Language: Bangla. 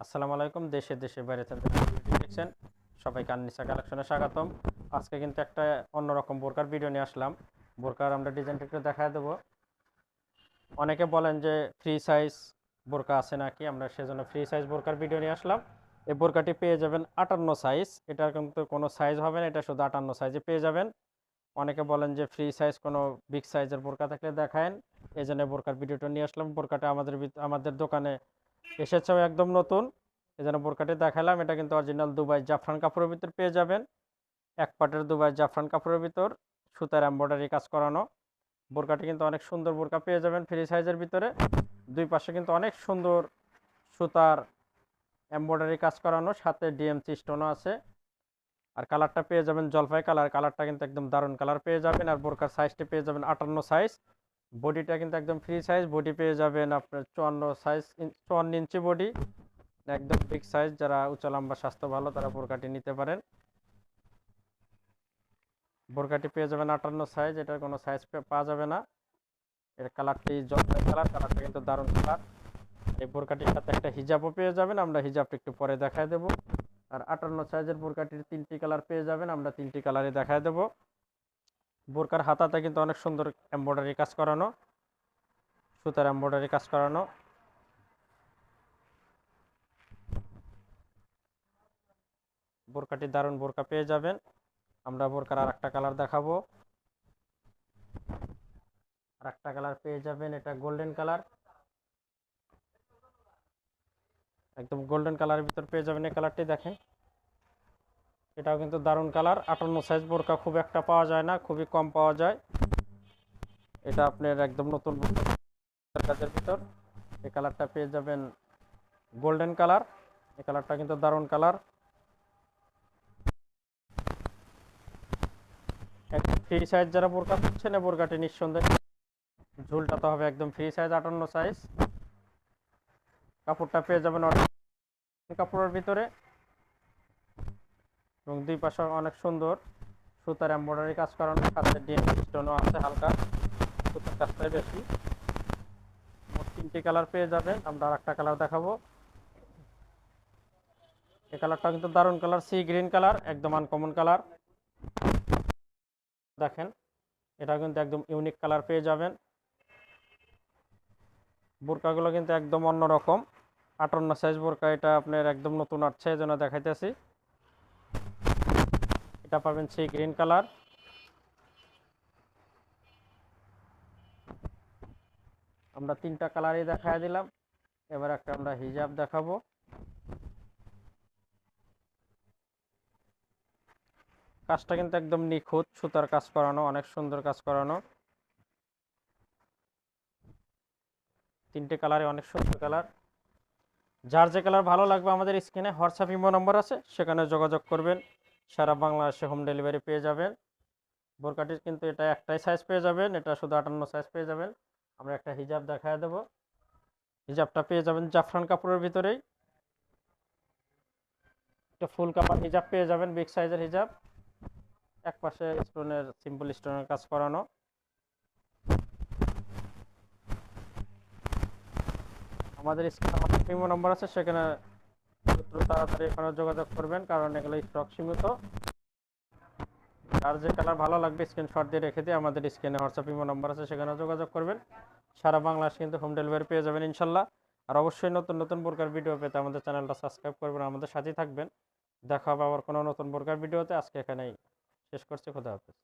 আসসালামু আলাইকুম। দেশে দেশে বাইরে থেকে দেখছেন সবাইকে আননিসা কালেকশনে স্বাগতম। আজকে কিন্তু একটা অন্যরকম বোরকার ভিডিও নিয়ে আসলাম। বোরকার আমরা ডিজাইনটা একটু দেখায় দেবো। অনেকে বলেন যে ফ্রি সাইজ বোরকা আছে নাকি, আমরা সেজন্য ফ্রি সাইজ বোরকার ভিডিও নিয়ে আসলাম। এই বোরকাটি পেয়ে যাবেন 58 সাইজ, এটার কিন্তু কোনো সাইজ হবে না, এটা শুধু 58 সাইজে পেয়ে যাবেন। অনেকে বলেন যে ফ্রি সাইজ কোনো বিগ সাইজের বোরকা থাকলে দেখায়েন, এই জন্য বোরকার ভিডিওটা নিয়ে আসলাম। বোরকাটা আমাদের দোকানে এসেছেও একদম নতুন, এই জন্য বোরকাটি দেখালাম। এটা কিন্তু অরিজিনাল দুবাই জাফরান কাপড়ের ভিতর পেয়ে যাবেন, এক পাটের দুবাই জাফরান কাপড়ের ভিতর সুতার এমব্রয়ডারি কাজ করানো। বোরকাটি কিন্তু অনেক সুন্দর বোরকা পেয়ে যাবেন ফ্রি সাইজের ভিতরে। দুই পাশে কিন্তু অনেক সুন্দর সুতার এমব্রয়ডারি কাজ করানো, সাথে ডিএমসি স্টোনও আছে। আর কালারটা পেয়ে যাবেন জলপাই কালার, কালারটা কিন্তু একদম দারুণ কালার পেয়ে যাবেন। আর বোরকার সাইজটা পেয়ে যাবেন 58 সাইজ। বডিটা কিন্তু একদম ফ্রি সাইজ, বডি পেয়ে যাবেন আপনার 54 সাইজ, 54 ইঞ্চি বডি, একদম বিগ সাইজ। যারা উচ্চ লম্বা স্বাস্থ্য ভালো তারা বোরকাটি নিতে পারেন। বোরকাটি পেয়ে যাবেন 58 সাইজ, এটার কোনো সাইজ পাওয়া যাবে না। এর কালারটি জলপাই কালার, কালারটা কিন্তু দারুণ কালার। এই বোরকাটির সাথে একটা হিজাবও পেয়ে যাবেন, আমরা হিজাবটা একটু পরে দেখায় দেব। আর 58 সাইজের বোরকাটির 3টি কালার পেয়ে যাবেন, আমরা 3টি কালারে দেখায় দেব। বোরকার হাতাতে কিন্তু অনেক সুন্দর এমব্রয়ডারি কাজ করানো, সুতার এমব্রয়ডারি কাজ করানো। বোরকাটি দারুণ বোরকা পেয়ে যাবেন। আমরা বোরকার আর একটা কালার দেখাবো। আর একটা কালার পেয়ে যাবেন, এটা গোল্ডেন কালার, একদম গোল্ডেন কালারের ভিতর পেয়ে যাবেন। এই কালারটি দেখেন, এটাও কিন্তু দারুণ কালার। 58 সাইজ বোরকা খুব একটা পাওয়া যায় না, খুবই কম পাওয়া যায়। এটা আপনার একদম নতুন কাজের ভিতর। এই কালারটা পেয়ে যাবেন গোল্ডেন কালার, এই কালারটা কিন্তু দারুণ কালার। ফ্রি সাইজ যারা বোরকা খুঁজছেন, এই বোরকাটি নিঃসন্দেহে ঝুলটা তো হবে একদম ফ্রি সাইজ 58 সাইজ। কাপড়টা পেয়ে যাবেন কাপড়ের ভিতরে, এবং দুই পাশে অনেক সুন্দর সুতার এমব্রয়ডারি কাজ করানো, সাথে ডিএমসি স্টোনও আছে, হালকা সুতার কাজটাই বেশি। মোট 3টি কালার পেয়ে যাবেন, আমরা আর একটা কালার দেখাবো। এই কালারটা কিন্তু দারুণ কালার, সি গ্রিন কালার, একদম আনকমন কালার। দেখেন, এটা কিন্তু একদম ইউনিক কালার পেয়ে যাবেন। বোরকাগুলো কিন্তু একদম অন্যরকম। 58 সাইজ বোরকা, এটা আপনার একদম নতুন আসছে, এই জন্য দেখাইতেছি। এটা পাবেন সি গ্রিন কালার। আমরা 3টা কালারই দেখাই দিলাম, এবার একটা আমরা হিজাব দেখাবো। কাজটা কিন্তু একদম নিখুঁত, সুতার কাজ করানো, অনেক সুন্দর কাজ করানো। 3টে কালারে অনেক সুন্দর কালার। যার যে কালার ভালো লাগবে আমাদের স্ক্রিনে হোয়াটসঅ্যাপ ইমো নম্বর আছে, সেখানে যোগাযোগ করবেন। সারা বাংলাদেশে হোম ডেলিভারি পেয়ে যাবেন। বোরকাটির কিন্তু এটা একটাই সাইজ পেয়ে যাবেন, এটা শুধু 58 সাইজ পেয়ে যাবেন। আমরা একটা হিজাব দেখায় দেব। হিজাবটা পেয়ে যাবেন জাফরান কাপড়ের ভিতরেই, একটা ফুল কাপড় হিজাব পেয়ে যাবেন, বিগ সাইজের হিজাব। এক পাশে স্টোনের সিম্পল স্টোনের কাজ করানো। আমাদের স্ক্রিনে ইমো নম্বর আছে, সেখানে তাড়াতাড়ি এখানে যোগাযোগ করবেন, কারণ এগুলো স্টক সীমিত। আর যে কালার ভালো লাগবে স্ক্রিনশট দিয়ে রেখে দিয়ে আমাদের স্ক্রিনে হোয়াটসঅ্যাপ ইমো নম্বর আছে, সেখানে যোগাযোগ করবেন। সারা বাংলাদেশ কিন্তু হোম ডেলিভারি পেয়ে যাবেন ইনশাল্লাহ। আর অবশ্যই নতুন নতুন বোরকার ভিডিও পেতে আমাদের চ্যানেলটা সাবস্ক্রাইব করবেন, আমাদের সাথেই থাকবেন। দেখা হবে আবার কোনো নতুন বোরকার ভিডিওতে। আজকে এখানেই শেষ করছি, খোদা হাফেজ।